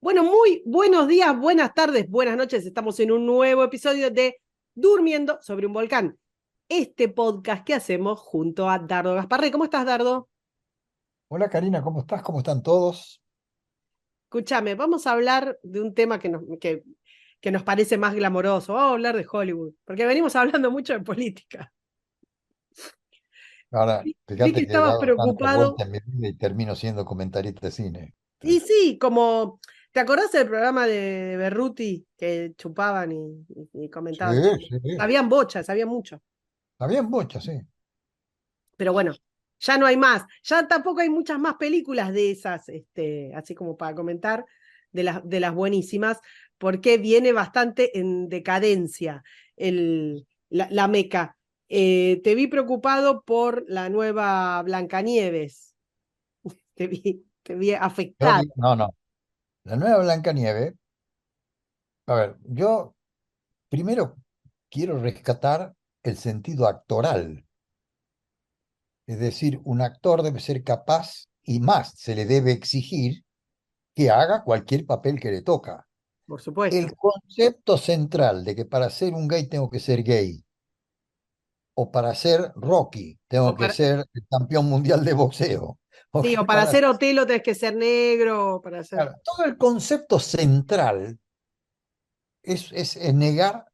Bueno, muy buenos días, buenas tardes, buenas noches. Estamos en un nuevo episodio de Durmiendo sobre un volcán. Este podcast que hacemos junto a Dardo Gasparré. ¿Cómo estás, Dardo? Hola Karina, ¿cómo estás? ¿Cómo están todos? Escúchame, vamos a hablar de un tema que nos parece más glamoroso. Vamos a hablar de Hollywood, porque venimos hablando mucho de política. Ahora, Vi que fíjate que he estabas dado tanta preocupado. vuelta en mi vida y termino siendo comentarista de cine. Y sí, como, ¿te acordás del programa de Berruti que chupaban y Sí, comentaban? sí. Habían bochas, había mucho. Había muchos, sí. Pero bueno, ya no hay más. Ya tampoco hay muchas más películas de esas, así como para comentar, de las buenísimas, porque viene bastante en decadencia la Meca. Te vi preocupado por la nueva Blancanieves. Te vi afectado. No, no. La nueva Blancanieves, a ver, yo primero quiero rescatar el sentido actoral. Es decir, un actor debe ser capaz y más se le debe exigir que haga cualquier papel que le toca. Por supuesto. El concepto central de que para ser un gay tengo que ser gay o para ser Rocky, O tengo que para, ser el campeón mundial de boxeo. O sí, que o para para ser Otelo tenés que ser negro, o para hacer. claro, todo el concepto central es negar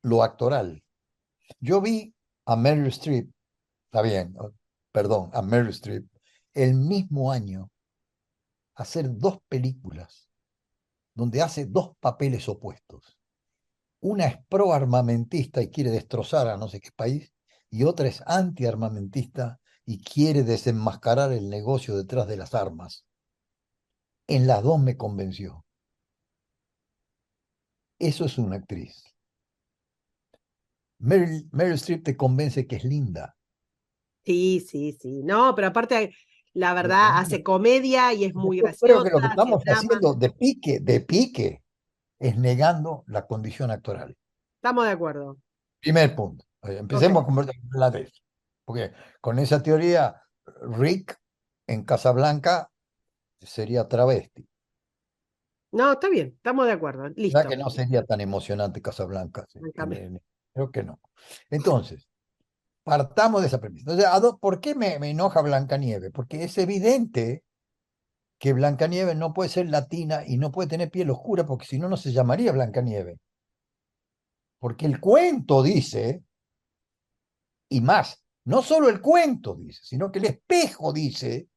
lo actoral. Yo vi a Meryl Streep, está bien, perdón, a Meryl Streep, el mismo año hacer dos películas donde hace dos papeles opuestos. Una es pro armamentista y quiere destrozar a no sé qué país, y otra es antiarmamentista y quiere desenmascarar el negocio detrás de las armas. En las dos me convenció. Eso es una actriz. Meryl Streep te convence que es linda. Sí, sí, sí. No, pero aparte, la ¿Me verdad, entendés? hace comedia y es muy Yo creo que graciosa, lo que hace estamos drama. haciendo de pique, es negando la condición actoral. Estamos de acuerdo. Primer punto. Ok. Empecemos a conversar la de eso. Porque con esa teoría, Rick en Casablanca sería travesti. No, está bien, estamos de acuerdo. ¿Verdad Listo. que no sería tan emocionante Casablanca? Sí, Arrancame. creo que no. Entonces, partamos de esa premisa. Entonces, ¿por qué me enoja Blancanieves? Porque es evidente que Blancanieves no puede ser latina y no puede tener piel oscura, porque si no, no se llamaría Blancanieves. Porque el cuento dice, y más, no solo el cuento dice, sino que el espejo dice,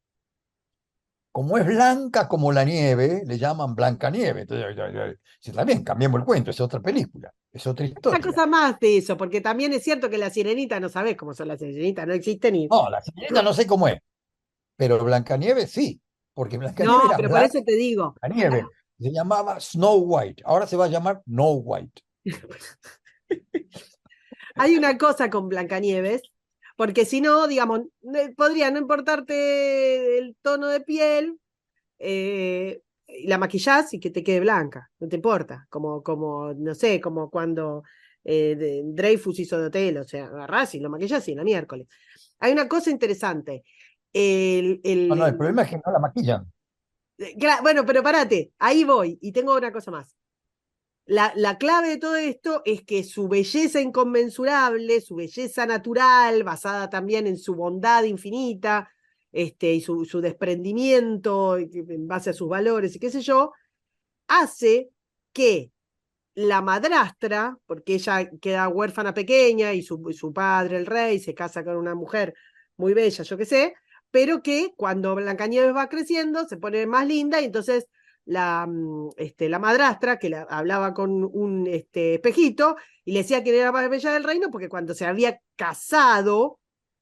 como es blanca como la nieve, le llaman Blancanieves. Entonces, si también cambiamos el cuento, es otra película, es otra Una historia. cosa más de eso, porque también es cierto que la sirenita no sabés cómo son las sirenitas, no existen ni. No, la sirenita no sé cómo es, pero Blancanieves sí, porque Blancanieves No, era pero por blanca eso te digo. nieve, se llamaba Snow White, ahora se va a llamar No White. Hay una cosa con Blancanieves, porque si no, digamos, podría no importarte el tono de piel, y la maquillás y que te quede blanca, no te importa, como no sé, como cuando Dreyfus hizo de hotel, o sea, agarrás y lo maquillás y la miércoles. Hay una cosa interesante. El, No, no, el el, problema es que no la maquillan. bueno, pero parate, ahí voy, y tengo una cosa más. La clave de todo esto es que su belleza inconmensurable, su belleza natural, basada también en su bondad infinita, y su desprendimiento en base a sus valores y qué sé yo, hace que la madrastra, porque ella queda huérfana pequeña y su padre, el rey, se casa con una mujer muy bella, yo qué sé, pero que cuando Blancanieves va creciendo se pone más linda y entonces la madrastra, que hablaba con un espejito y le decía que era la más bella del reino, porque cuando se había casado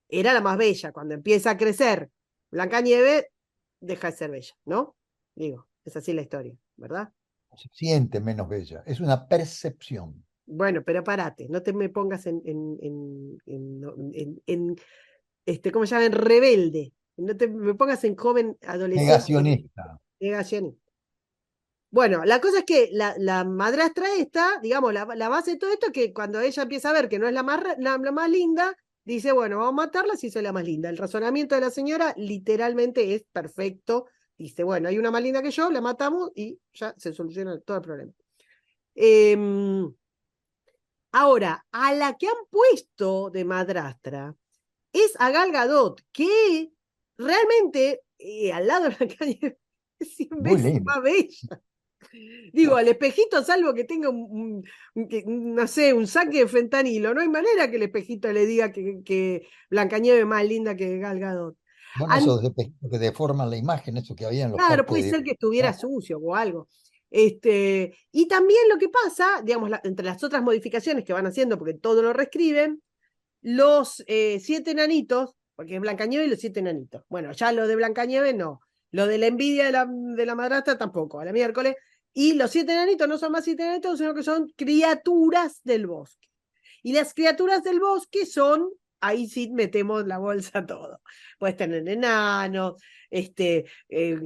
era la más bella. Cuando empieza a crecer Blancanieves, deja de ser bella, ¿no? Digo, es así la historia, ¿verdad? Se siente menos bella, es una percepción. Bueno, pero parate, no te me pongas ¿cómo se llama? En rebelde. No te me pongas en joven adolescente Negacionista. negacionista. Bueno, la cosa es que la madrastra esta, digamos, la base de todo esto es que cuando ella empieza a ver que no es la más linda, dice, bueno, vamos a matarla si soy la más linda. El razonamiento de la señora literalmente es perfecto dice, bueno, hay una más linda que yo, la matamos y ya se soluciona todo el problema. Ahora, a la que han puesto de madrastra es a Gal Gadot, que realmente al lado de Blancanieves es 100 Muy veces lindo. más bella. Digo, al espejito, salvo que tenga no sé, un saque de fentanilo, no hay manera que el espejito le diga que Blancanieves es más linda que Gal Gadot. Bueno, esos espejitos que deforman la imagen, eso que había en los Claro, parques puede de ser que estuviera diversiones. sucio o algo. Y también lo que pasa, digamos, entre las otras modificaciones que van haciendo, porque todo lo reescriben, los 7 enanitos, porque es Blancanieves y los 7 enanitos. Bueno, ya lo de Blancanieves no. Lo de la envidia de la madrastra tampoco, a la miércoles. Y los 7 enanitos no son más 7 enanitos, sino que son criaturas del bosque. Y las criaturas del bosque son, ahí sí metemos la bolsa todo. Puedes tener enanos,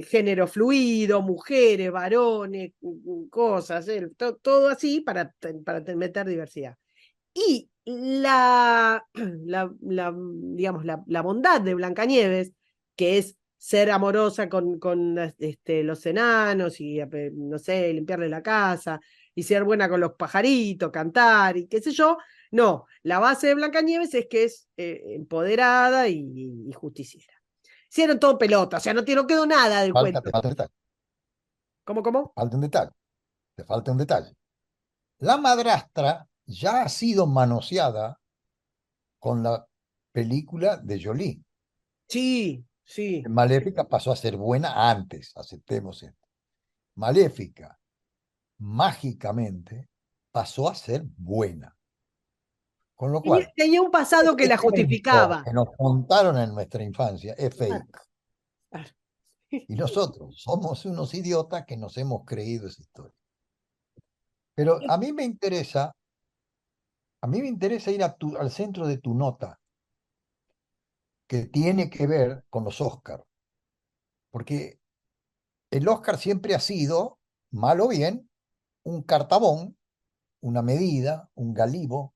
género fluido, mujeres, varones, cosas, todo así para meter diversidad. Y digamos, la bondad de Blancanieves, que es ser amorosa con los enanos y, no sé, limpiarle la casa y ser buena con los pajaritos, cantar y qué sé yo, no, la base de Blancanieves es que es empoderada y justiciera. Hicieron todo pelota, o sea, no quedó nada del Falta, cuento. te falta un detalle, ¿Cómo, te cómo? falta un detalle, te falta un detalle. La madrastra ya ha sido manoseada con la película de Jolie. Sí, sí. Maléfica pasó a ser buena antes, aceptemos esto. Maléfica, mágicamente, pasó a ser buena. Con lo cual, Tenía un pasado que ese la cuento justificaba. que nos contaron en nuestra infancia es Claro, fake. claro. Y nosotros somos unos idiotas que nos hemos creído esa historia. Pero a mí me interesa ir al centro de tu nota, que tiene que ver con los Oscars. Porque el Oscar siempre ha sido, mal o bien, un cartabón, una medida, un galivo,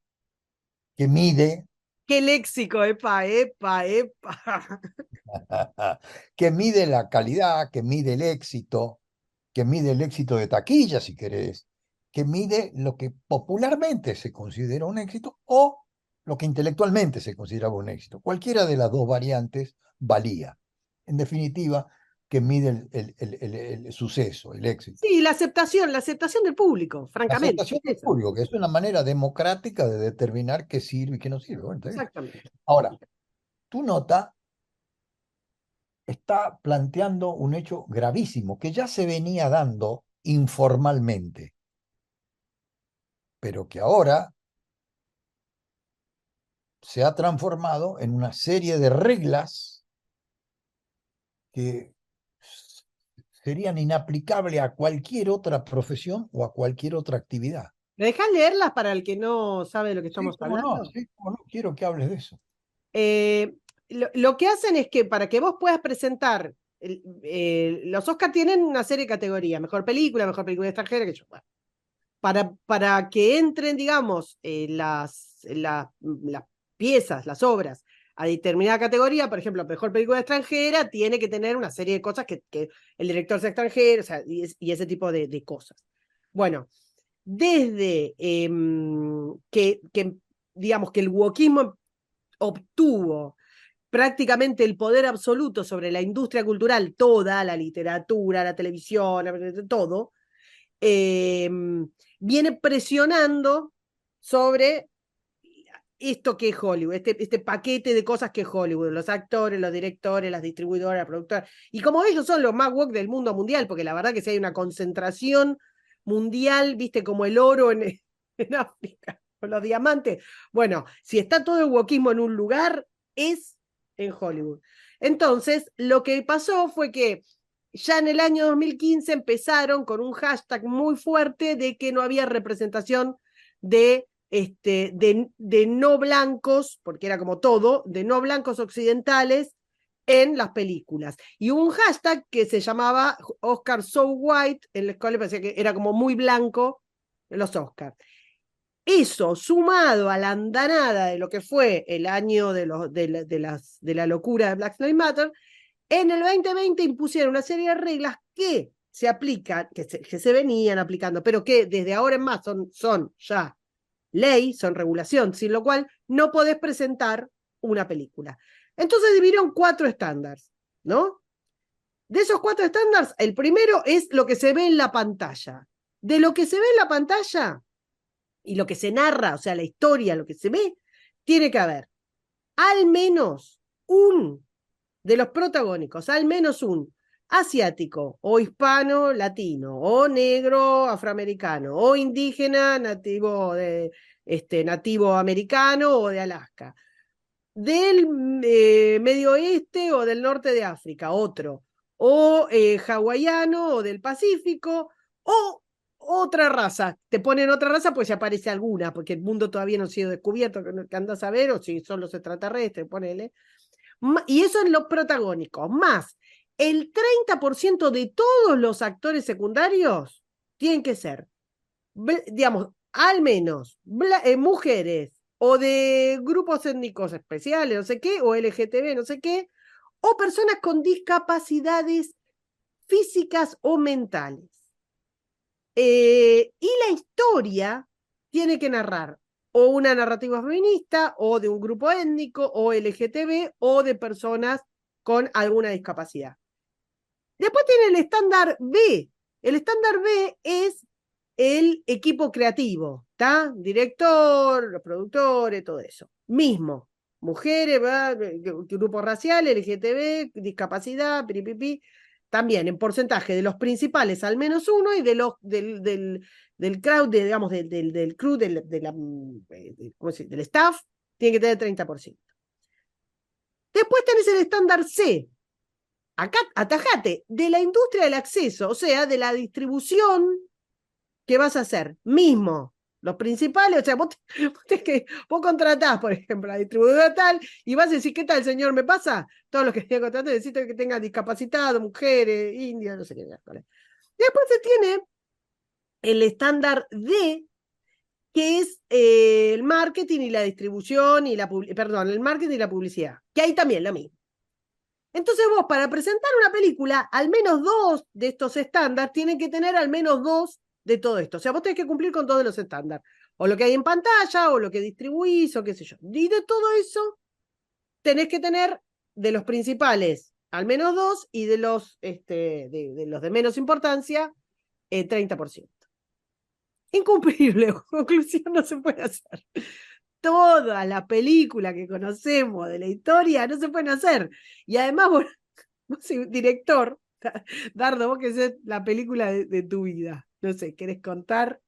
que mide, Qué léxico, epa, epa, epa. que mide la calidad, que mide el éxito de taquilla, si querés, que mide lo que popularmente se considera un éxito o lo que intelectualmente se consideraba un éxito. Cualquiera de las dos variantes valía. En definitiva, que mide el suceso, el éxito. Sí, la aceptación del público, La francamente, aceptación del eso, público, que es una manera democrática de determinar qué sirve y qué no sirve. Bueno, está bien. exactamente. Ahora, tu nota está planteando un hecho gravísimo que ya se venía dando informalmente, pero que ahora se ha transformado en una serie de reglas que serían inaplicables a cualquier otra profesión o a cualquier otra actividad. ¿Me dejás leerlas para el que no sabe de lo que Sí, estamos cómo no, hablando? sí, cómo no, quiero que hables de eso. Eh, lo que hacen es que para que vos puedas presentar, los Oscars tienen una serie de categorías, mejor película extranjera, que yo, bueno, para que entren, digamos, las piezas, las obras a determinada categoría, por ejemplo, mejor película extranjera, tiene que tener una serie de cosas que el director sea extranjero, o sea, y ese tipo de cosas. Bueno, desde digamos, que el wokismo obtuvo prácticamente el poder absoluto sobre la industria cultural, toda, la literatura, la televisión, todo, eh, viene presionando sobre esto que es Hollywood, este paquete de cosas que es Hollywood, los actores, los directores, las distribuidoras, las productoras, y como ellos son los más woke del mundo mundial, porque la verdad que si hay una concentración mundial, viste, como el oro en África, con los diamantes, bueno, si está todo el wokismo en un lugar, es en Hollywood. Entonces, lo que pasó fue que ya en el año 2015 empezaron con un hashtag muy fuerte de que no había representación de no blancos, porque era como todo, de no blancos occidentales en las películas. Y hubo un hashtag que se llamaba Oscar So White, en el cual parecía que era como muy blanco en los Oscars. Eso, sumado a la andanada de lo que fue el año de la locura de Black Lives Matter, En el 2020 impusieron una serie de reglas que se aplican, que se venían aplicando, pero que desde ahora en más son ya ley, son regulación, sin lo cual no podés presentar una película. Entonces dividieron 4 estándares, ¿no? De esos 4 estándares, el primero es lo que se ve en la pantalla. De lo que se ve en la pantalla y lo que se narra, o sea, la historia, lo que se ve, tiene que haber al menos un de los protagónicos, al menos un asiático o hispano latino o negro afroamericano o indígena nativo americano o de Alaska, del Medio Oeste o del norte de África, otro, o hawaiano o del Pacífico, o otra raza. Te ponen otra raza, pues se aparece alguna, porque el mundo todavía no ha sido descubierto, que andas a ver, o si son los extraterrestres, ponele. Y eso es los protagónicos, más el 30% de todos los actores secundarios tienen que ser, digamos, al menos mujeres o de grupos étnicos especiales, no sé qué, o LGTB, no sé qué, o personas con discapacidades físicas o mentales. Y la historia tiene que narrar o una narrativa feminista, o de un grupo étnico, o LGTB, o de personas con alguna discapacidad. Después tiene el estándar B. El estándar B es el equipo creativo, ¿está? Director, los productores, todo eso. Mismo. Mujeres, grupos raciales, LGTB, discapacidad, piripipi. También en porcentaje de los principales al menos uno y de los del crowd, digamos, del crew, del staff, tiene que tener 30%. Después tenés el estándar C, acá atajate, de la industria del acceso, o sea, de la distribución que vas a hacer. Mismo, los principales, o sea, vos contratás, por ejemplo, la distribuidora tal, y vas a decir, ¿qué tal, señor? ¿Me pasa? Todo lo que tengo contratado, necesito que tenga discapacitado, mujeres, indias, no sé qué. Después se tiene el estándar D, que es el marketing y la distribución y perdón, el marketing y la publicidad, que ahí también lo mismo. Entonces vos, para presentar una película, al menos 2 de estos estándares tienen que tener al menos 2 de todo esto. O sea, vos tenés que cumplir con todos los estándares. O lo que hay en pantalla, o lo que distribuís, o qué sé yo. Y de todo eso, tenés que tener de los principales al menos 2 y de los de menos importancia, 30%. Incumplible, conclusión, no se puede hacer. Toda la película que conocemos de la historia no se pueden hacer. Y además, vos sos director, Dardo, vos que sos la película de tu vida. No sé, ¿querés contar?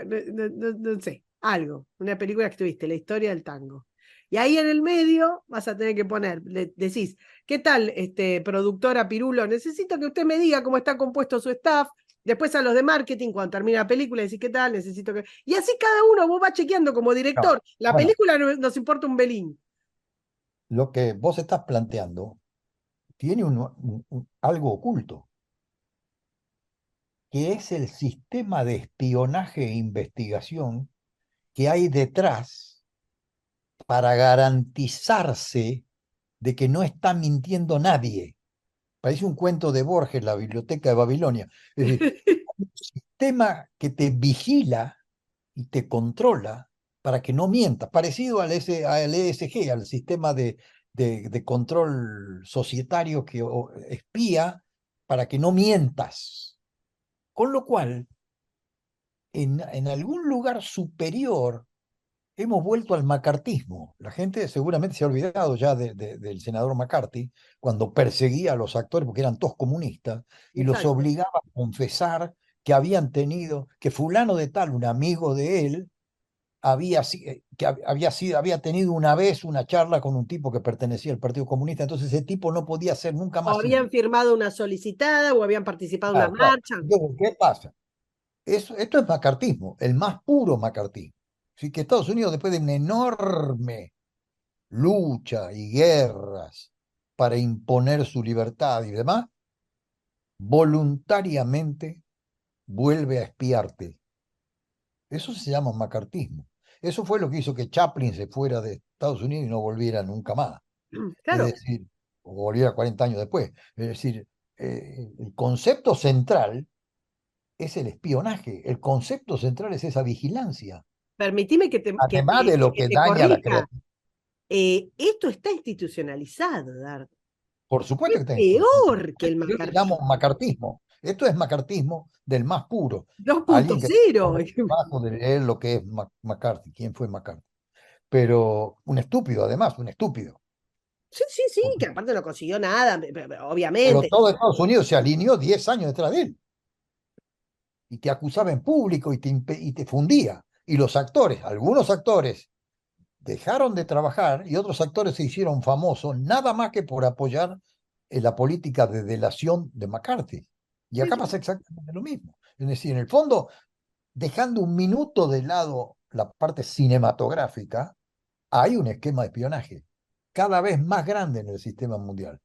No sé, algo, una película que tuviste, la historia del tango. Y ahí en el medio vas a tener que poner, decís, ¿qué tal, productora Pirulo? Necesito que usted me diga cómo está compuesto su staff. Después a los de marketing, cuando termina la película, decís, ¿qué tal? Necesito que... Y así cada uno vos vas chequeando como No, director. La bueno, película nos importa un belín. lo que vos estás planteando tiene algo oculto, que es el sistema de espionaje e investigación que hay detrás para garantizarse de que no está mintiendo nadie. Parece un cuento de Borges, la Biblioteca de Babilonia. Es decir, un sistema que te vigila y te controla para que no mientas, parecido al ESG, al sistema de control societario que espía para que no mientas. Con lo cual, en algún lugar superior hemos vuelto al macartismo. La gente seguramente se ha olvidado ya del senador McCarthy, cuando perseguía a los actores porque eran todos comunistas y los Exacto. obligaba a confesar que habían tenido, que fulano de tal, un amigo de él, había tenido una vez una charla con un tipo que pertenecía al Partido Comunista, entonces ese tipo no podía ser nunca O más habían civil. firmado una solicitada o habían participado en una Claro, claro. marcha. Entonces, ¿qué pasa? Esto es macartismo, el más puro macartismo. Así que Estados Unidos, después de una enorme lucha y guerras para imponer su libertad y demás, voluntariamente vuelve a espiarte. Eso se llama macartismo. Eso fue lo que hizo que Chaplin se fuera de Estados Unidos y no volviera nunca más. Es Claro, decir, o Bolívar 40 años después. Es decir, el concepto central es el espionaje, el concepto central es esa vigilancia, Permitime que te, que además de te, lo que que te daña la corrija. creatividad. Esto está institucionalizado, Dardo. Por supuesto que está Peor que el yo le llamo macartismo. macartismo. Esto es macartismo del más puro. Alguien que 2.0. conoce debajo de leer lo que es McCarthy, quién fue McCarthy. Pero un estúpido, además, un estúpido. Sí, sí, sí, que aparte no consiguió nada, Pero obviamente. todo Estados Unidos se alineó 10 años detrás de él y te acusaba en público y te fundía. Y los actores, algunos actores, dejaron de trabajar y otros actores se hicieron famosos nada más que por apoyar la política de delación de McCarthy. Y Sí, acá sí. pasa exactamente lo mismo. Es decir, en el fondo, dejando un minuto de lado la parte cinematográfica, hay un esquema de espionaje cada vez más grande en el sistema mundial.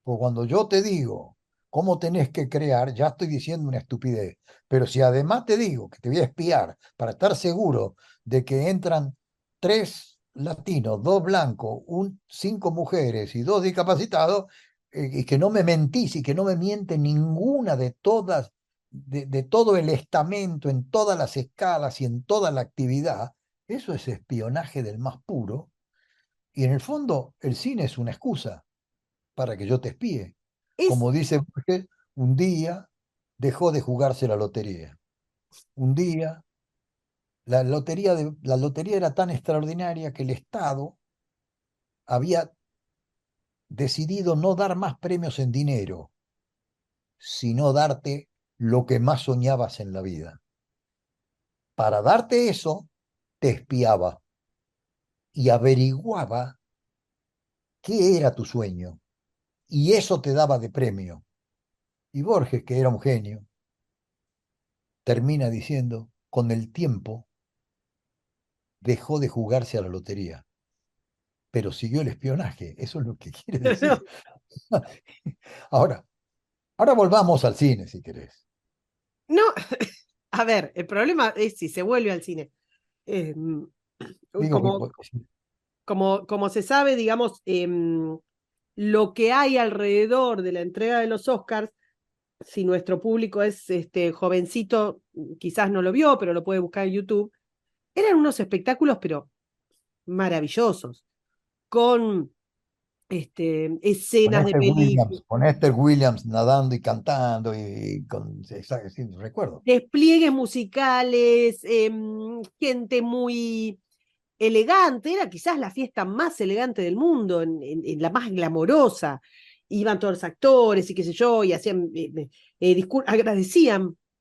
Porque cuando yo te digo cómo tenés que crear, ya estoy diciendo una estupidez. Pero si además te digo que te voy a espiar para estar seguro de que entran 3 latinos, 2 blancos, 5 mujeres y 2 discapacitados, y que no me mentís y que no me miente ninguna de todas, de todo el estamento, en todas las escalas y en toda la actividad, eso es espionaje del más puro. Y en el fondo, el cine es una excusa para que yo te espíe. Es, Como dice Borges, un día dejó de jugarse la lotería. Un día la lotería era tan extraordinaria que el Estado había decidido no dar más premios en dinero, sino darte lo que más soñabas en la vida. Para darte eso, te espiaba y averiguaba qué era tu sueño. Y eso te daba de premio. Y Borges, que era un genio, termina diciendo, con el tiempo dejó de jugarse a la lotería, pero siguió el espionaje. Eso es lo que quiere decir. Ahora, ahora volvamos al cine, si querés. no, a ver, el problema es si se vuelve al cine. Eh, Digo, como, como se sabe, digamos, lo que hay alrededor de la entrega de los Oscars, si nuestro público es jovencito, quizás no lo vio, pero lo puede buscar en YouTube, eran unos espectáculos, pero maravillosos, con escenas de películas, Con Esther Williams nadando y cantando y con, sí, recuerdo. despliegues musicales, gente muy elegante, era quizás la fiesta más elegante del mundo, en la más glamorosa. Iban todos los actores y qué sé yo, y hacían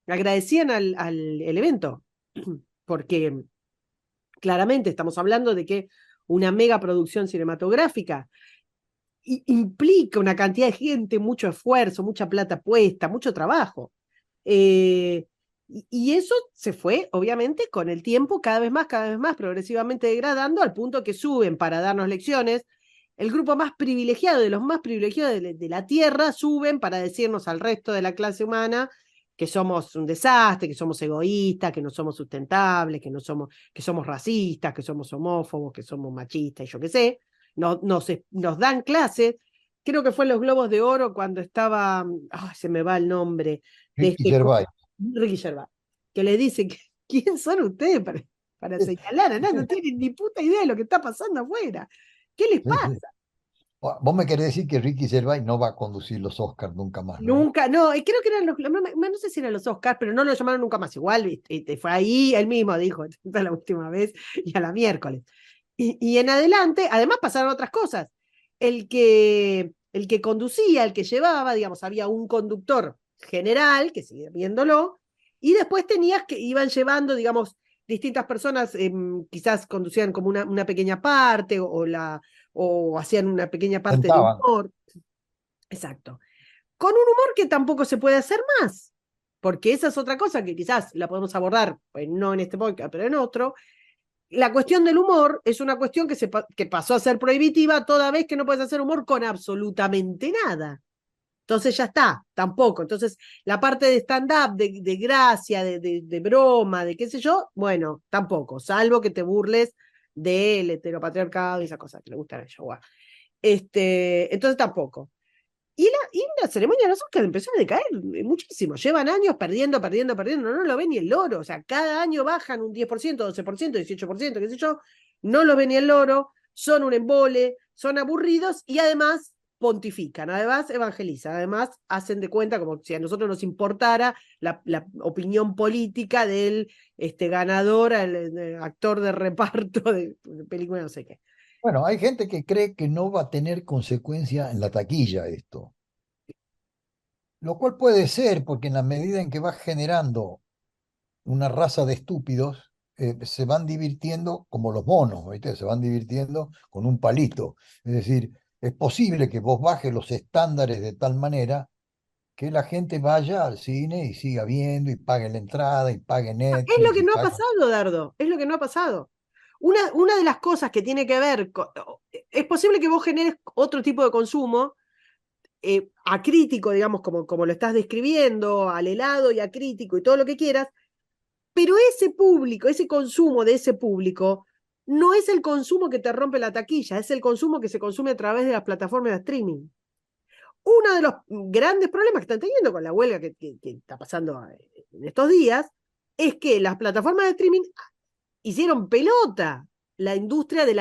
agradecían el evento, porque claramente estamos hablando de que una mega producción cinematográfica implica una cantidad de gente, mucho esfuerzo, mucha plata puesta, mucho trabajo. Y eso se fue, obviamente, con el tiempo cada vez más, progresivamente degradando al punto que suben para darnos lecciones. El grupo más privilegiado, de los más privilegiados de la Tierra, suben para decirnos al resto de la clase humana que somos un desastre, que somos egoístas, que no somos sustentables, que somos racistas, que somos homófobos, que somos machistas y yo qué sé. Nos dan clases. Creo que fue en los Globos de Oro cuando estaba, se me va el nombre, de Ricky Gervais. Ricky Gervais, que le dice, ¿quién son ustedes para señalar? No tienen ni puta idea de lo que está pasando afuera. ¿Qué les Sí, sí. pasa? Vos me querés decir que Ricky Gervais no va a conducir los Oscars nunca más, ¿no? Nunca, no, creo que eran no sé si eran los Oscars, pero no lo llamaron nunca más igual, fue ahí, él mismo dijo, esta es la última vez, y a la miércoles. Y en adelante, además pasaron otras cosas. El que conducía, el que llevaba, digamos, había un conductor general, que sigue viéndolo, y después tenías que iban llevando, digamos, distintas personas, quizás conducían como una pequeña parte, o hacían una pequeña parte de Sentaban. humor. Exacto. Con un humor que tampoco se puede hacer más, porque esa es otra cosa que quizás la podemos abordar, pues no en este podcast, pero en otro. La cuestión del humor es una cuestión que pasó a ser prohibitiva toda vez que no puedes hacer humor con absolutamente nada. Entonces ya está, tampoco. Entonces la parte de stand-up, de gracia, de broma, de qué sé yo, bueno, tampoco, salvo que te burles del heteropatriarcado y esas cosas que le gustan a ella. Entonces tampoco. Y la ceremonia de los Oscars empezó a decaer muchísimo. Llevan años perdiendo, perdiendo, perdiendo. No lo ve ni el loro. O sea, cada año bajan un 10%, 12%, 18%, qué sé yo. No lo ve ni el loro. Son un embole, son aburridos y además pontifican, además evangelizan, además hacen de cuenta como si a nosotros nos importara la opinión política del ganador, el actor de reparto de película, no sé qué. Bueno, hay gente que cree que no va a tener consecuencia en la taquilla esto, lo cual puede ser porque en la medida en que va generando una raza de estúpidos, se van divirtiendo como los monos, ¿viste? Se van divirtiendo con un palito. Es decir, es posible que vos bajes los estándares de tal manera que la gente vaya al cine y siga viendo y pague la entrada y pague Es lo Netflix que y no ha pague... pasado, Dardo, es lo que no ha pasado. Una de las cosas que tiene que ver con, es posible que vos generes otro tipo de consumo acrítico, digamos, como lo estás describiendo, al helado y acrítico y todo lo que quieras, pero ese público, ese consumo de ese público, no es el consumo que te rompe la taquilla, es el consumo que se consume a través de las plataformas de streaming. Uno de los grandes problemas que están teniendo con la huelga que está pasando en estos días es que las plataformas de streaming hicieron pelota la industria de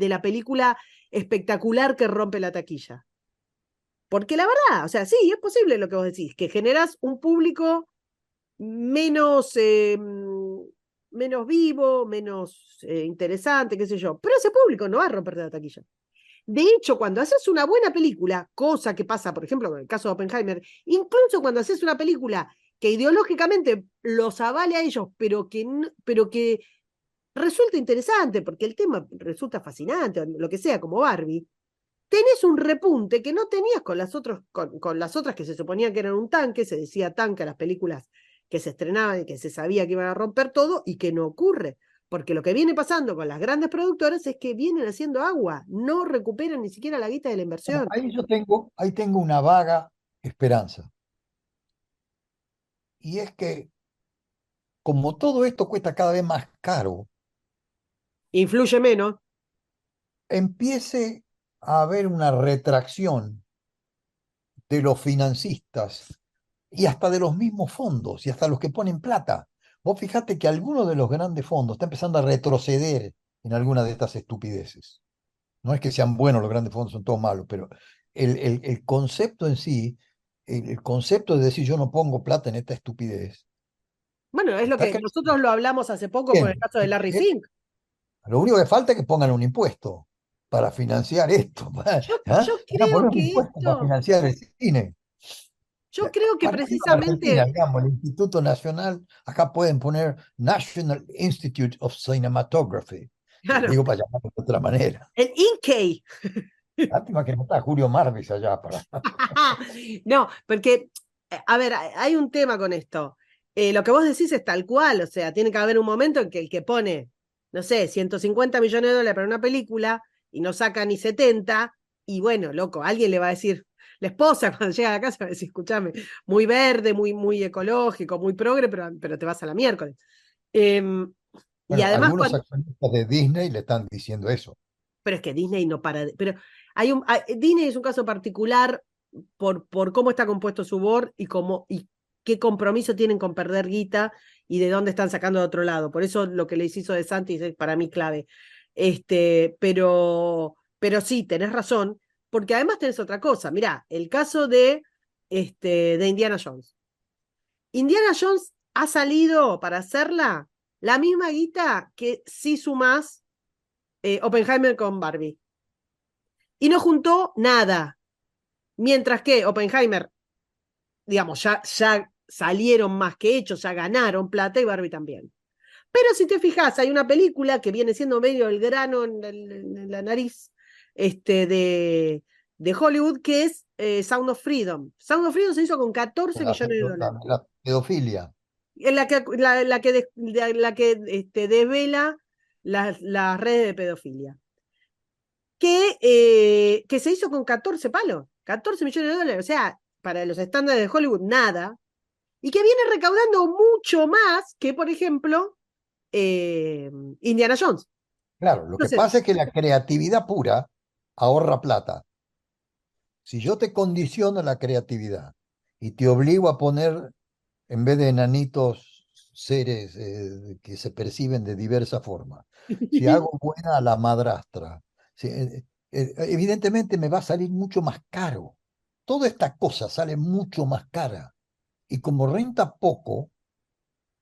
la película espectacular que rompe la taquilla. Porque la verdad, o sea, sí, es posible lo que vos decís, que generás un público menos, menos vivo, menos interesante, qué sé yo, pero ese público no va a romper la taquilla. De hecho, cuando haces una buena película, cosa que pasa, por ejemplo, con el caso de Oppenheimer, incluso cuando haces una película que ideológicamente los avale a ellos, pero que resulta interesante, porque el tema resulta fascinante, lo que sea, como Barbie, tenés un repunte que no tenías con las otras que se suponía que eran un tanque, se decía tanque a las películas que se estrenaban y que se sabía que iban a romper todo, y que no ocurre. Porque lo que viene pasando con las grandes productoras es que vienen haciendo agua, no recuperan ni siquiera la guita de la Bueno, inversión. ahí tengo una vaga esperanza. Y es que como todo esto cuesta cada vez más caro, Influye menos. empiece a haber una retracción de los financistas y hasta de los mismos fondos y hasta los que ponen plata. Vos fijate que algunos de los grandes fondos están empezando a retroceder en algunas de estas estupideces. No es que sean buenos los grandes fondos, son todos malos, pero el concepto en sí, el concepto de decir yo no pongo plata en esta estupidez, Bueno, es lo está que nosotros lo hablamos hace poco con el creciendo. caso de Larry Fink. Lo único que falta es que pongan un impuesto para financiar esto. ¿Ah? Yo Van a creo poner un que impuesto para esto, financiar el cine. yo creo que Para arriba de Argentina, precisamente, digamos, el Instituto Nacional, acá pueden poner National Institute of Cinematography, claro, digo para llamarlo de otra manera. el Inkey. Lástima que no está Julio Marvis allá para... No, porque, a ver, hay un tema con esto. Lo que vos decís es tal cual, o sea, tiene que haber un momento en que el que pone, no sé, 150 millones de dólares para una película y no saca ni 70, y bueno, loco, alguien le va a decir, la esposa cuando llega a la casa va a decir, escúchame, muy verde, muy ecológico, muy progre, pero te vas a la miércoles. Em, y Bueno, además, algunos accionistas de Disney le están diciendo eso. pero es que Disney no para. Pero Disney es un caso particular por cómo está compuesto su board y qué compromiso tienen con perder guita y de dónde están sacando de otro lado. Por eso lo que les hizo de Santis es para mí clave. Pero sí, tenés razón, porque además tenés otra cosa. Mirá, el caso de Indiana Jones. Indiana Jones ha salido para hacerla la misma guita que si sumás Oppenheimer con Barbie. Y no juntó nada. Mientras que Oppenheimer, digamos, ya salieron más que hechos, ya ganaron plata y Barbie también. Pero si te fijas, hay una película que viene siendo medio el grano en la nariz de Hollywood, que es Sound of Freedom. Sound of Freedom se hizo con 14 millones de dólares. La pedofilia. En la que desvela las redes de pedofilia. Que se hizo con 14 palos, 14 millones de dólares, o sea, para los estándares de Hollywood, nada, y que viene recaudando mucho más que, por ejemplo, eh, Indiana Jones. Claro, lo que Entonces, pasa es que la creatividad pura ahorra plata. Si yo te condiciono la creatividad y te obligo a poner, en vez de enanitos, seres que se perciben de diversa forma, si hago buena a la madrastra, evidentemente me va a salir mucho más caro. Toda esta cosa sale mucho más cara. Y como renta poco,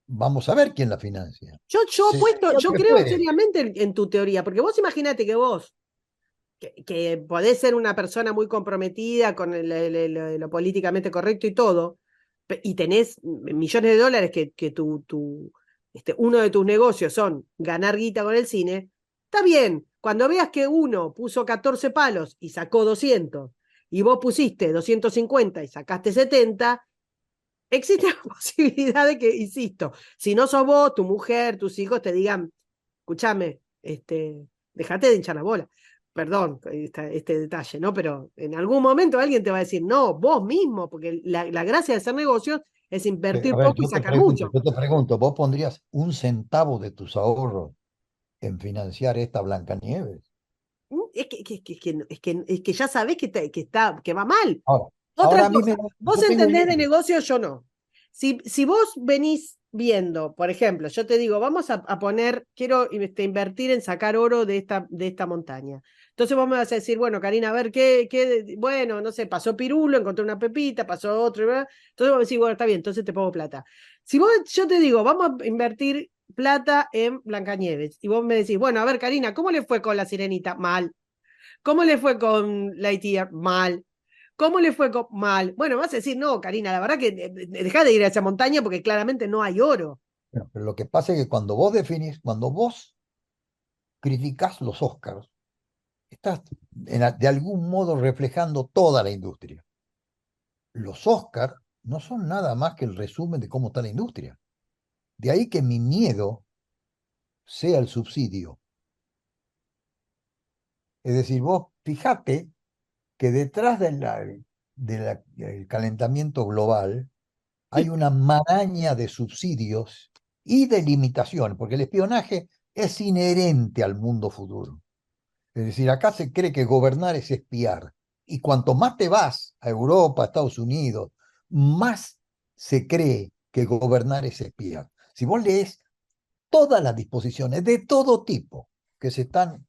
vamos a ver quién la financia. Yo Se apuesto, sabe yo que creo puede. seriamente en tu teoría, porque vos imaginate que vos, que podés ser una persona muy comprometida con lo políticamente correcto y todo, y tenés millones de dólares que uno de tus negocios son ganar guita con el cine, está bien, cuando veas que uno puso 14 palos y sacó 200, y vos pusiste 250 y sacaste 70, existe la posibilidad de que, insisto, si no sos vos, tu mujer, tus hijos te digan, escúchame, dejate de hinchar la bola. Perdón este detalle, ¿no? Pero en algún momento alguien te va a decir, no, vos mismo, porque la gracia de hacer negocios es A invertir ver, poco y sacar mucho. yo te pregunto, ¿vos pondrías un centavo de tus ahorros en financiar esta Blancanieves? Es que ya sabés que va mal. Ahora, Otra ahora a mí cosa, vos yo tengo entendés de miedo. negocios, yo no. Si vos venís viendo, por ejemplo, yo te digo, vamos a poner, quiero invertir en sacar oro de esta montaña. Entonces vos me vas a decir, bueno, Karina, a ver, bueno, no sé, pasó Pirulo, encontré una pepita, pasó otro, ¿verdad? Entonces vos me decís, bueno, está bien, entonces te pongo plata. Si yo te digo, vamos a invertir plata en Blancanieves, y vos me decís, bueno, a ver, Karina, ¿cómo le fue con la sirenita? Mal. ¿Cómo le fue con Lightyear? Mal. ¿Cómo le fue mal? Bueno, vas a decir, no, Karina, la verdad que dejá de ir a esa montaña porque claramente no hay oro. Bueno, pero lo que pasa es que cuando vos definís, cuando vos criticás los Oscars, estás de algún modo reflejando toda la industria. Los Oscars no son nada más que el resumen de cómo está la industria. De ahí que mi miedo sea el subsidio. Es decir, vos fijate que detrás del calentamiento global hay una maraña de subsidios y de limitaciones, porque el espionaje es inherente al mundo futuro. Es decir, acá se cree que gobernar es espiar. Y cuanto más te vas a Europa, a Estados Unidos, más se cree que gobernar es espiar. Si vos lees todas las disposiciones de todo tipo que se están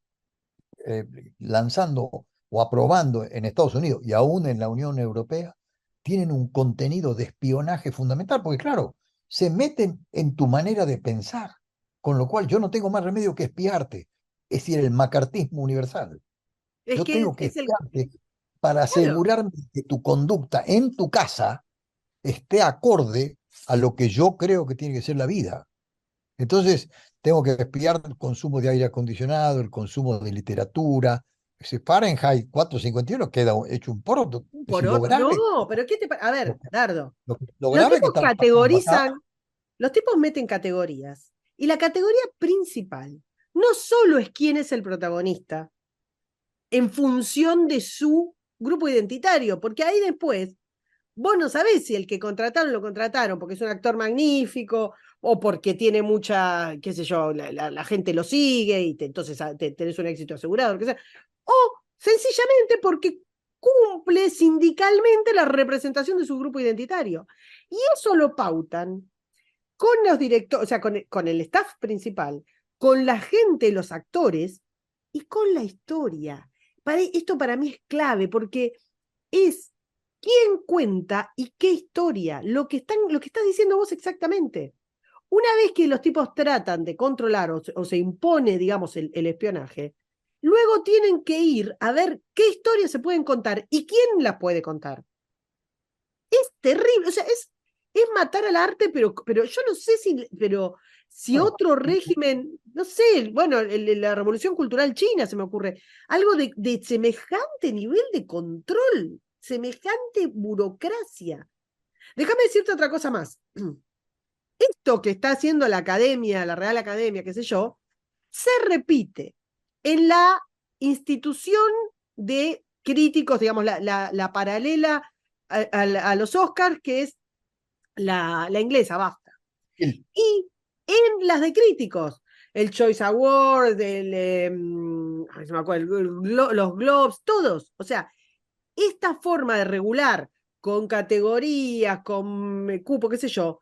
eh, lanzando o aprobando en Estados Unidos y aún en la Unión Europea, tienen un contenido de espionaje fundamental, porque claro, se meten en tu manera de pensar, con lo cual yo no tengo más remedio que espiarte, es decir, el macartismo universal. Es Yo que tengo que es el. espiarte para Claro, asegurarme que tu conducta en tu casa esté acorde a lo que yo creo que tiene que ser la vida. Entonces, tengo que espiar el consumo de aire acondicionado, el consumo de literatura. Ese Fahrenheit 451 queda hecho un poroto. Es decir, por otro. No, pero ¿qué te A lo, ver, Dardo, lo los grave que tipos está pasando acá. categorizan, los tipos meten categorías. Y la categoría principal no solo es quién es el protagonista en función de su grupo identitario, porque ahí después vos no sabés si el que contrataron lo contrataron porque es un actor magnífico o porque tiene mucha, qué sé yo, la gente lo sigue y entonces tenés un éxito asegurado, lo que sea. O sencillamente porque cumple sindicalmente la representación de su grupo identitario. Y eso lo pautan con los directores, o sea, con el staff principal, con la gente, los actores y con la historia. Esto para mí es clave porque es quién cuenta y qué historia, lo que estás diciendo vos exactamente. Una vez que los tipos tratan de controlar o se impone, digamos, el espionaje, luego tienen que ir a ver qué historias se pueden contar y quién las puede contar. Es terrible, o sea, es matar al arte, pero yo no sé si Bueno, otro régimen, no sé, bueno, la Revolución Cultural China se me ocurre, algo de semejante nivel de control, semejante burocracia. Déjame decirte otra cosa más. Esto que está haciendo la academia, la Real Academia, qué sé yo, se repite en la institución de críticos, digamos, la paralela a los Oscars, que es la inglesa, basta. Y en las de críticos, el Choice Award, ay, no me acuerdo, los Globes, todos. O sea, esta forma de regular con categorías, con cupo, qué sé yo,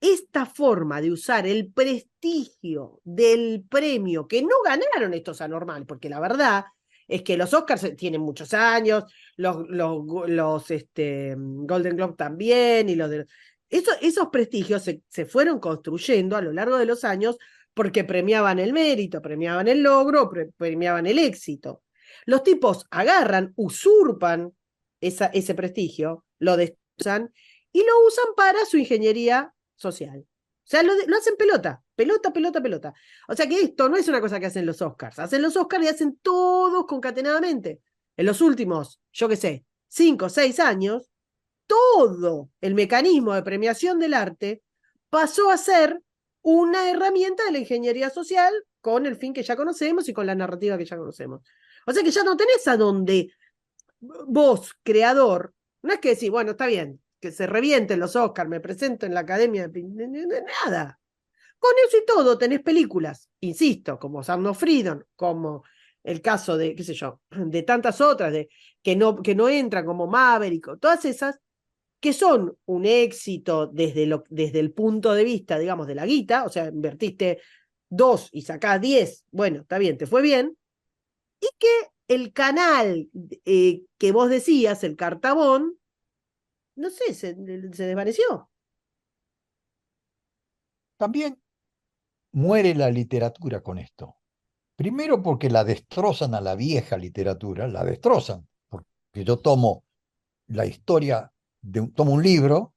esta forma de usar el prestigio del premio, que no ganaron estos anormales, porque la verdad es que los Oscars tienen muchos años, los Golden Globe también, y esos prestigios se fueron construyendo a lo largo de los años porque premiaban el mérito, premiaban el logro, premiaban el éxito. Los tipos agarran, usurpan ese prestigio, lo destrozan y lo usan para su ingeniería social. O sea, lo hacen pelota, pelota, pelota, pelota. O sea que esto no es una cosa que hacen los Oscars. Hacen los Oscars y hacen todos concatenadamente. En los últimos, yo qué sé, 5 o 6 años, todo el mecanismo de premiación del arte pasó a ser una herramienta de la ingeniería social con el fin que ya conocemos y con la narrativa que ya conocemos. O sea que ya no tenés a donde vos, creador, no es que decís, bueno, está bien, que se revienten los Oscars, me presento en la academia de nada. Con eso y todo tenés películas, insisto, como Sound of Freedom, como el caso de, qué sé yo, de tantas otras, que no entran como Maverick, todas esas, que son un éxito desde el punto de vista, digamos, de la guita, o sea, invertiste 2 y sacás 10, bueno, está bien, te fue bien, y que el canal que vos decías, el Cartabón, no sé, se desvaneció. También muere la literatura con esto. Primero porque la destrozan a la vieja literatura, la destrozan, porque yo tomo la historia, tomo un libro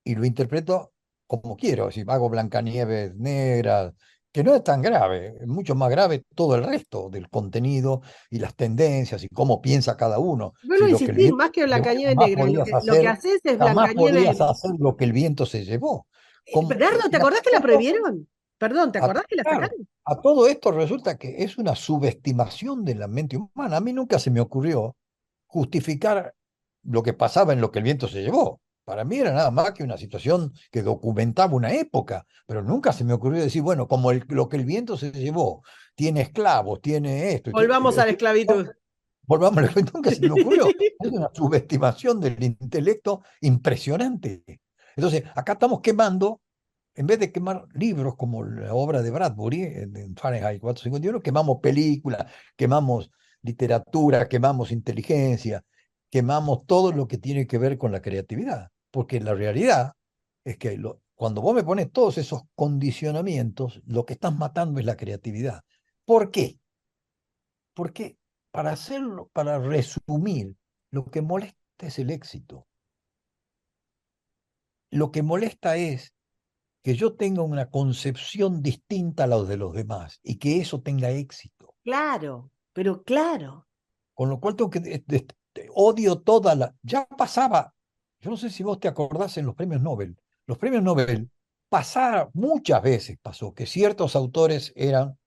y lo interpreto como quiero, si hago Blancanieves negra, que no es tan grave, es mucho más grave todo el resto del contenido y las tendencias y cómo piensa cada uno. Vuelvo Si a lo que el insistir, viento más que se llevó, Blancanieves negra, lo que haces es jamás podrías Blancanieves. hacer lo que el viento se llevó. Bernardo, ¿te acordás que la prohibieron? Perdón, ¿te A, acordás que la claro, sacaron? a todo esto resulta que es una subestimación de la mente humana. A mí nunca se me ocurrió justificar lo que pasaba en lo que el viento se llevó. Para mí era nada más que una situación que documentaba una época, pero nunca se me ocurrió decir, bueno, como lo que el viento se llevó, tiene esclavos, tiene esto, Volvamos a la esclavitud. volvamos, nunca se me ocurrió. Es una subestimación del intelecto impresionante. Entonces, acá estamos quemando, en vez de quemar libros como la obra de Bradbury, en Fahrenheit 451, quemamos películas, quemamos literatura, quemamos inteligencia, quemamos todo lo que tiene que ver con la creatividad. Porque la realidad es que cuando vos me pones todos esos condicionamientos, lo que estás matando es la creatividad. ¿Por qué? Porque para hacerlo, para resumir, lo que molesta es el éxito. Lo que molesta es que yo tenga una concepción distinta a la de los demás y que eso tenga éxito. Claro, pero claro. Con lo cual tengo que odio toda la. Ya pasaba, yo no sé si vos te acordás en los premios Nobel. Los premios Nobel pasaba, muchas veces pasó que ciertos autores eran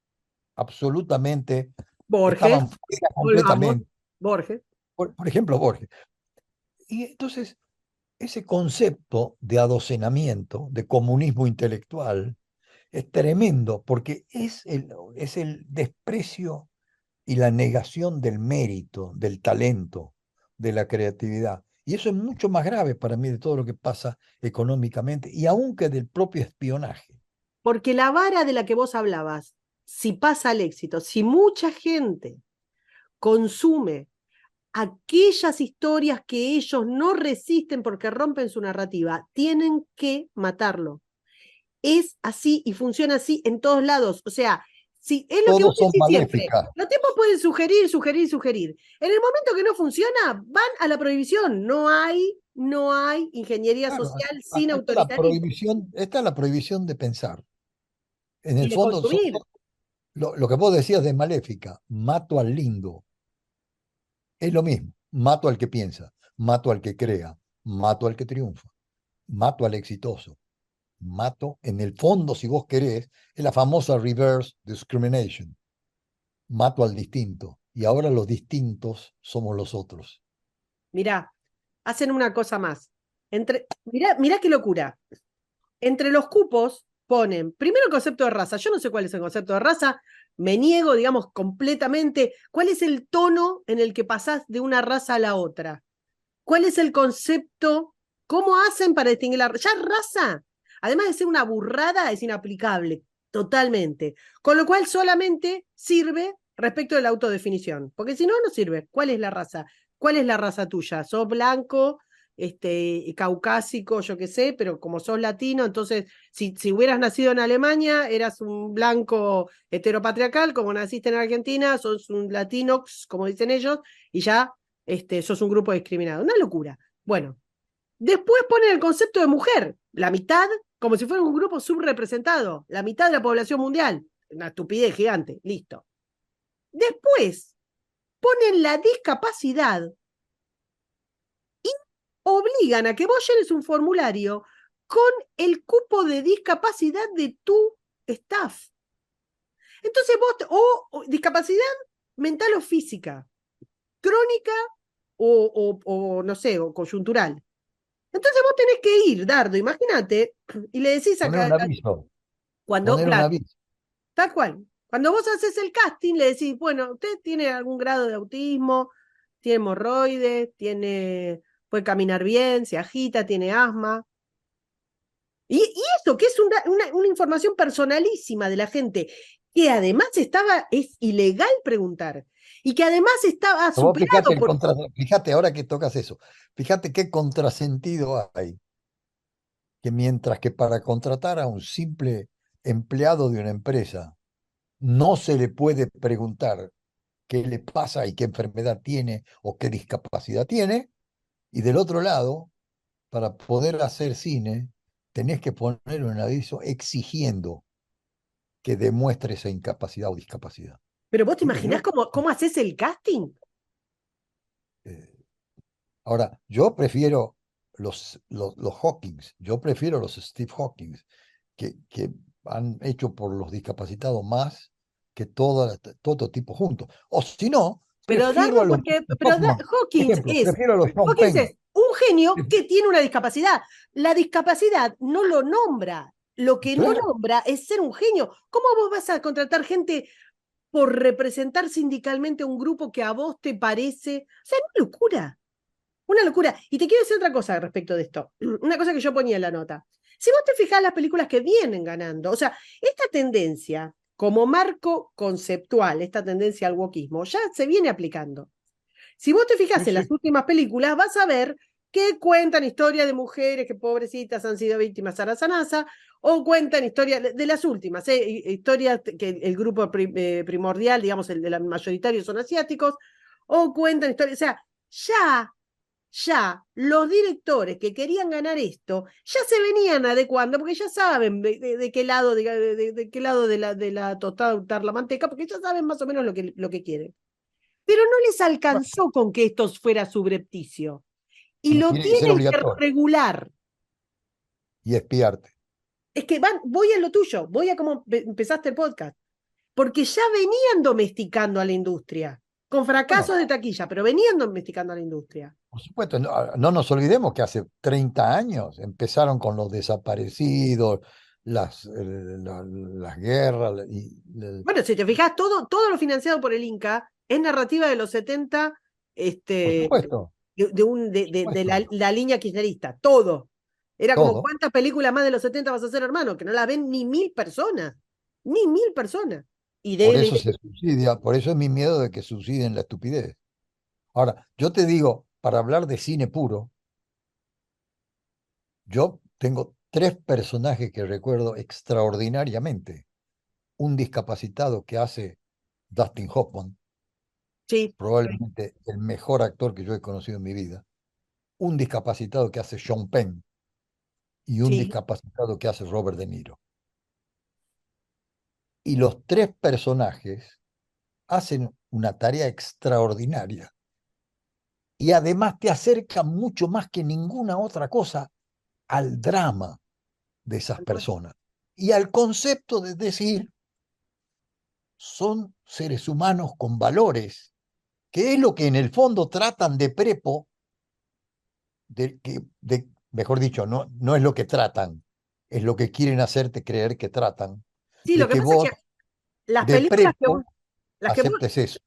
absolutamente, Borges, estaban fuera volvamos. completamente. Borges. Por ejemplo, Borges. Y entonces, ese concepto de adocenamiento, de comunismo intelectual, es tremendo porque es el desprecio y la negación del mérito, del talento, de la creatividad. Y eso es mucho más grave para mí de todo lo que pasa económicamente y aún que del propio espionaje. Porque la vara de la que vos hablabas, si pasa al éxito, si mucha gente consume aquellas historias que ellos no resisten porque rompen su narrativa, tienen que matarlo. Es así y funciona así en todos lados. O sea, si es lo que vos Todos son decís siempre, maléficas. los tipos pueden sugerir, sugerir, sugerir. En el momento que no funciona, van a la prohibición. No hay ingeniería Claro, social sin acá está la autoritarismo prohibición, esta es la prohibición de pensar. En y el de fondo, consumir. lo que vos decías de maléfica, mato al lindo, es lo mismo. Mato al que piensa, mato al que crea, mato al que triunfa, mato al exitoso. Mato, en el fondo, si vos querés, es la famosa reverse discrimination. Mato al distinto. Y ahora los distintos somos los otros. Mirá, hacen una cosa más. Mirá qué locura. Entre los cupos ponen, primero el concepto de raza, yo no sé cuál es el concepto de raza, me niego, digamos, completamente, ¿cuál es el tono en el que pasás de una raza a la otra? ¿Cuál es el concepto? ¿Cómo hacen para distinguir la raza? Ya raza, además de ser una burrada, es inaplicable, totalmente. Con lo cual solamente sirve respecto de la autodefinición, porque si no, no sirve. ¿Cuál es la raza? ¿Cuál es la raza tuya? ¿Sos blanco, caucásico, yo qué sé, pero como sos latino, entonces si hubieras nacido en Alemania, eras un blanco heteropatriarcal, como naciste en Argentina, sos un latinox, como dicen ellos, y ya sos un grupo discriminado. Una locura. Bueno, después ponen el concepto de mujer, la mitad, como si fuera un grupo subrepresentado, la mitad de la población mundial. Una estupidez gigante, listo. Después ponen la discapacidad y obligan a que vos llenes un formulario con el cupo de discapacidad de tu staff. Entonces vos, o discapacidad mental o física, crónica o no sé, o coyuntural. Entonces vos tenés que ir, Dardo, imagínate, y le decís Poner acá, un aviso, cuando, poner un claro, aviso. tal cual, cuando vos haces el casting, le decís, bueno, usted tiene algún grado de autismo, tiene hemorroides, puede caminar bien, se agita, tiene asma. Y eso, que es una información personalísima de la gente, que además es ilegal preguntar, y que además estaba Pero vos superado por... fíjate ahora que tocas eso, fíjate qué contrasentido hay, que mientras que para contratar a un simple empleado de una empresa no se le puede preguntar qué le pasa y qué enfermedad tiene o qué discapacidad tiene, y del otro lado, para poder hacer cine, tenés que poner un aviso exigiendo que demuestre esa incapacidad o discapacidad. Pero vos te imaginás Yo, cómo haces el casting. eh, ahora, yo prefiero los Hawkins, yo prefiero los Steve Hawkins, que han hecho por los discapacitados más que todo tipo juntos. O si no, Pero prefiero a Dardo, los Hoffman. Prefiero a los Sean Hawkins Penn. es un genio que tiene una discapacidad. La discapacidad no lo nombra. Lo que no Claro, nombra es ser un genio. ¿Cómo vos vas a contratar gente por representar sindicalmente a un grupo que a vos te parece? O sea, una locura. Una locura. Y te quiero decir otra cosa respecto de esto. Una cosa que yo ponía en la nota. Si vos te fijás las películas que vienen ganando, o sea, esta tendencia como marco conceptual, esta tendencia al wokismo, ya se viene aplicando. Si vos te fijas sí, en las sí. últimas películas, vas a ver que cuentan historias de mujeres que pobrecitas han sido víctimas de Sanasa, o cuentan historias de las últimas, historias que el grupo primordial, digamos, el de la mayoritario son asiáticos, o cuentan historias, o sea, ya los directores que querían ganar esto ya se venían adecuando porque ya saben de qué lado de qué lado de la tostada untar la manteca, porque ya saben más o menos lo que quieren. Pero no les Bueno, alcanzó con que esto fuera subrepticio. Y no, lo tiene que ser tienen que obligatorio regular. y espiarte. Es que voy a lo tuyo, voy a cómo empezaste el podcast. Porque ya venían domesticando a la industria, con Bueno, fracasos de taquilla, pero venían domesticando a la industria. por supuesto, no, no nos olvidemos que hace 30 años empezaron con los desaparecidos, las guerras Bueno, si te fijas, todo lo financiado por el Inca es narrativa de los 70, por este, supuesto, de, por de la, supuesto, la línea kirchnerista, todo. Era como, todo. ¿cuántas películas más de los 70 vas a hacer, hermano? Que no la ven ni 1000 personas. Ni 1000 personas. Y Por de, eso se subsidia, por eso es mi miedo de que subsidien la estupidez. Ahora, yo te digo, para hablar de cine puro, yo tengo tres personajes que recuerdo extraordinariamente. Un discapacitado que hace Dustin Hoffman, sí, probablemente el mejor actor que yo he conocido en mi vida. Un discapacitado que hace Sean Penn y un sí. discapacitado que hace Robert De Niro. Y los tres personajes hacen una tarea extraordinaria y además te acercan mucho más que ninguna otra cosa al drama de esas personas y al concepto de decir, son seres humanos con valores, que es lo que en el fondo tratan de prepo, mejor dicho, no, no es lo que tratan, es lo que quieren hacerte creer que tratan, Sí, lo de que que pasa es vos que las de películas que prepo las que vos, aceptes eso.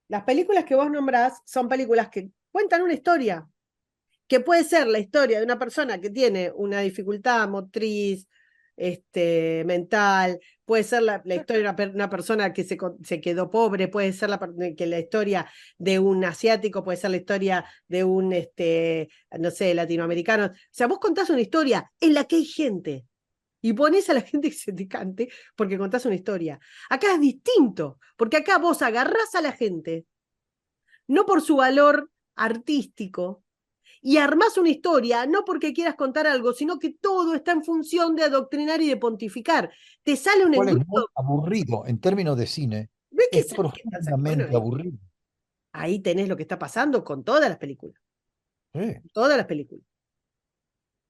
las películas que vos nombrás son películas que cuentan una historia, que puede ser la historia de una persona que tiene una dificultad motriz, mental, puede ser la historia de una persona que se quedó pobre, puede ser que la historia de un asiático, puede ser la historia de un, no sé, latinoamericano. O sea, vos contás una historia en la que hay gente y pones a la gente que se te cante porque contás una historia. Acá es distinto, porque acá vos agarrás a la gente, no por su valor artístico, y armás una historia, no porque quieras contar algo, sino que todo está en función de adoctrinar y de pontificar. Te sale un Cual es muy engrudo. aburrido en términos de cine, ¿Ves que es sabes qué pasa? Bueno, profundamente aburrido. ahí tenés lo que está pasando con todas las películas. Sí, Todas las películas.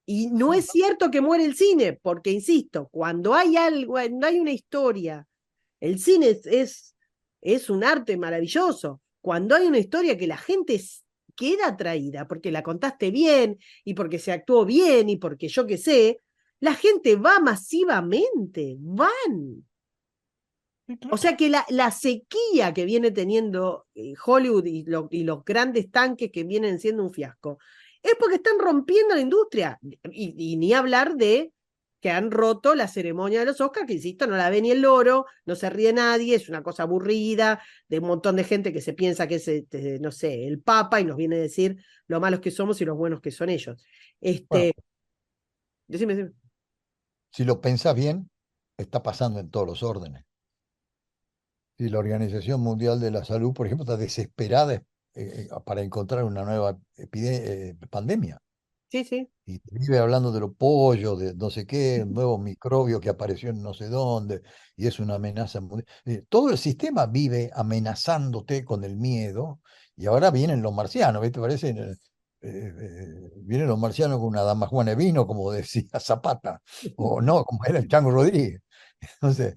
Y no es cierto que muere el cine, porque, insisto, cuando hay algo, cuando hay una historia, el cine es un arte maravilloso. Cuando hay una historia que la gente queda atraída porque la contaste bien y porque se actuó bien y porque yo qué sé, la gente va masivamente, van. sí, O claro. sea que la sequía que viene teniendo Hollywood y los grandes tanques que vienen siendo un fiasco es porque están rompiendo la industria. Y ni hablar de que han roto la ceremonia de los Oscars, que insisto, no la ve ni el loro, no se ríe nadie, es una cosa aburrida, de un montón de gente que se piensa que es, no sé, el Papa y nos viene a decir lo malos que somos y los buenos que son ellos. Bueno, Decime, decime. si lo pensás bien, está pasando en todos los órdenes. Y la Organización Mundial de la Salud, por ejemplo, está desesperada para encontrar una nueva pandemia. Sí, sí. Y vive hablando de los pollos, de no sé qué, un nuevo microbio que apareció en no sé dónde, y es una amenaza mundial. Todo el sistema vive amenazándote con el miedo, y ahora vienen los marcianos, ¿viste? Parece, vienen los marcianos con una dama Juana de vino, como decía Zapata, o no, como era el Chango Rodríguez. Entonces,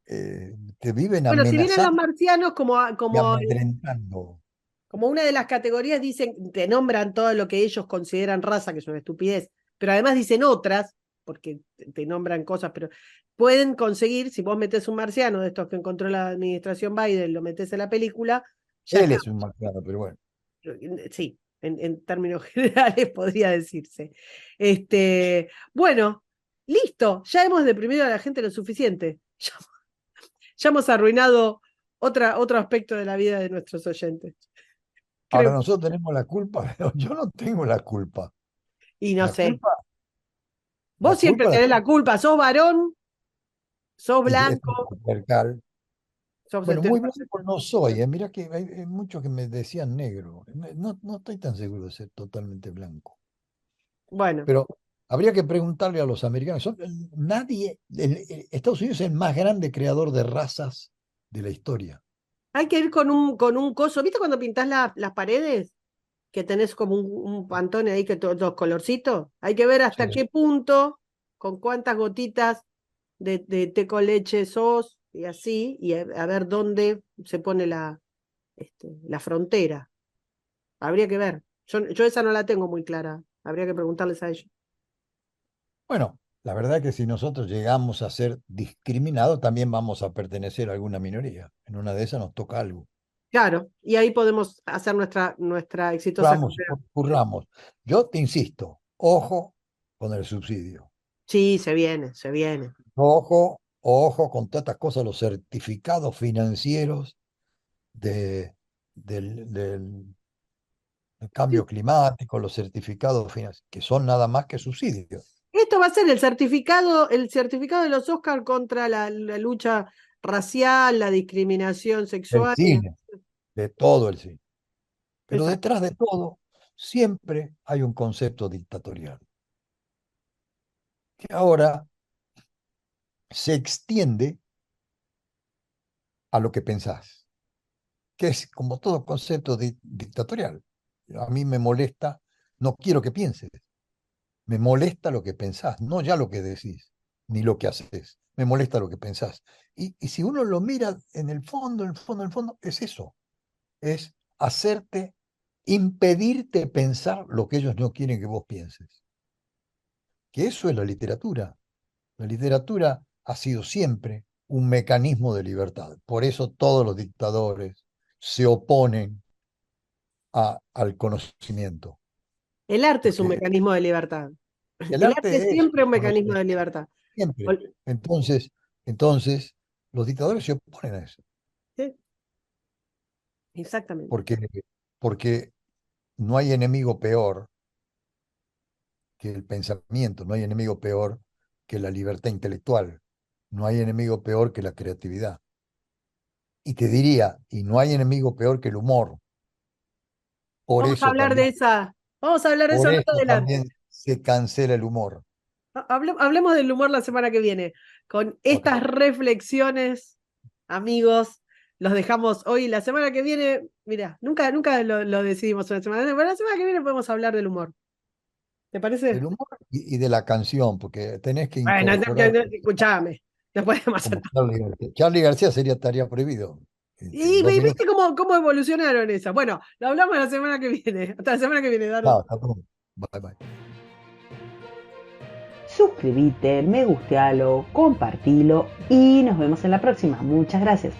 te viven Bueno, si vienen los amenazando marcianos y amedrentando. como una de las categorías dicen, te nombran todo lo que ellos consideran raza, que es una estupidez, pero además dicen otras, porque te nombran cosas, pero pueden conseguir, si vos metés un marciano de estos que encontró la administración Biden, lo metés en la película, ya Él está. es un marciano, pero bueno. Sí, en términos generales podría decirse. Bueno, listo, ya hemos deprimido a la gente lo suficiente. Ya hemos arruinado otro aspecto de la vida de nuestros oyentes. Ahora Creo. nosotros tenemos la culpa, pero yo no tengo la culpa. Y no La sé, culpa, la vos siempre culpa la tenés la culpa, sos varón, sos y es blanco, patriarcal. sos Bueno, muy blanco heterosexual. no soy. Mira que hay muchos que me decían negro. No, no estoy tan seguro de ser totalmente blanco. Bueno, Pero habría que preguntarle a los americanos. Nadie, Estados Unidos es el más grande creador de razas de la historia. hay que ir con un coso. ¿Viste cuando pintás las paredes? Que tenés como un pantone ahí que todos los colorcitos. Hay que ver hasta Sí. qué punto, con cuántas gotitas de té con leche sos y así, y a ver dónde se pone la frontera. Habría que ver. Yo esa no la tengo muy clara. Habría que preguntarles a ellos. Bueno, la verdad es que si nosotros llegamos a ser discriminados, también vamos a pertenecer a alguna minoría. En una de esas nos toca algo. Claro, y ahí podemos hacer nuestra exitosa Vamos, carrera. ocurramos. Yo te insisto, ojo con el subsidio. Sí, se viene, se viene. Ojo, ojo con todas estas cosas, los certificados financieros de, del Sí. cambio climático, los certificados financieros, que son nada más que subsidios Esto va a ser el certificado de los Oscars contra la lucha racial, la discriminación del sexual. cine, de todo el cine. Pero Exacto. detrás de todo, siempre hay un concepto dictatorial, que ahora se extiende a lo que pensás, que es como todo concepto dictatorial. A mí me molesta, no quiero que pienses, me molesta lo que pensás, no ya lo que decís, ni lo que haces, me molesta lo que pensás. Y si uno lo mira en el fondo, en el fondo, en el fondo, es eso, es hacerte, impedirte pensar lo que ellos no quieren que vos pienses. que eso es la literatura. La literatura ha sido siempre un mecanismo de libertad. Por eso todos los dictadores se oponen al conocimiento, El arte es un porque mecanismo de libertad. el El arte es arte es siempre un mecanismo de conocimiento, libertad. siempre. Ol- Entonces, los dictadores se oponen a eso, Sí, exactamente. porque, porque no hay enemigo peor que el pensamiento, no hay enemigo peor que la libertad intelectual, no hay enemigo peor que la creatividad. Y te diría, y no hay enemigo peor que el humor. Por Vamos a eso hablar de también, esa. Vamos a hablar de eso por más eso adelante. también se cancela el humor. Hablemos del humor la semana que viene. Con Ok. estas reflexiones, amigos, los dejamos hoy. La semana que viene, mira, nunca lo decidimos una semana, pero la semana que viene podemos hablar del humor. ¿Te Del parece? humor y de la canción, porque tenés que Bueno, incorporar escuchame, no podemos hacer como todo. Charlie García. Charlie García sería tarea prohibido en Y dos viste minutos. cómo evolucionaron esas. Bueno, lo hablamos la semana que viene. Hasta la semana que viene, Daro. Chao, hasta pronto. Bye, bye. Suscríbete, me gustealo, compartilo y nos vemos en la próxima. Muchas gracias.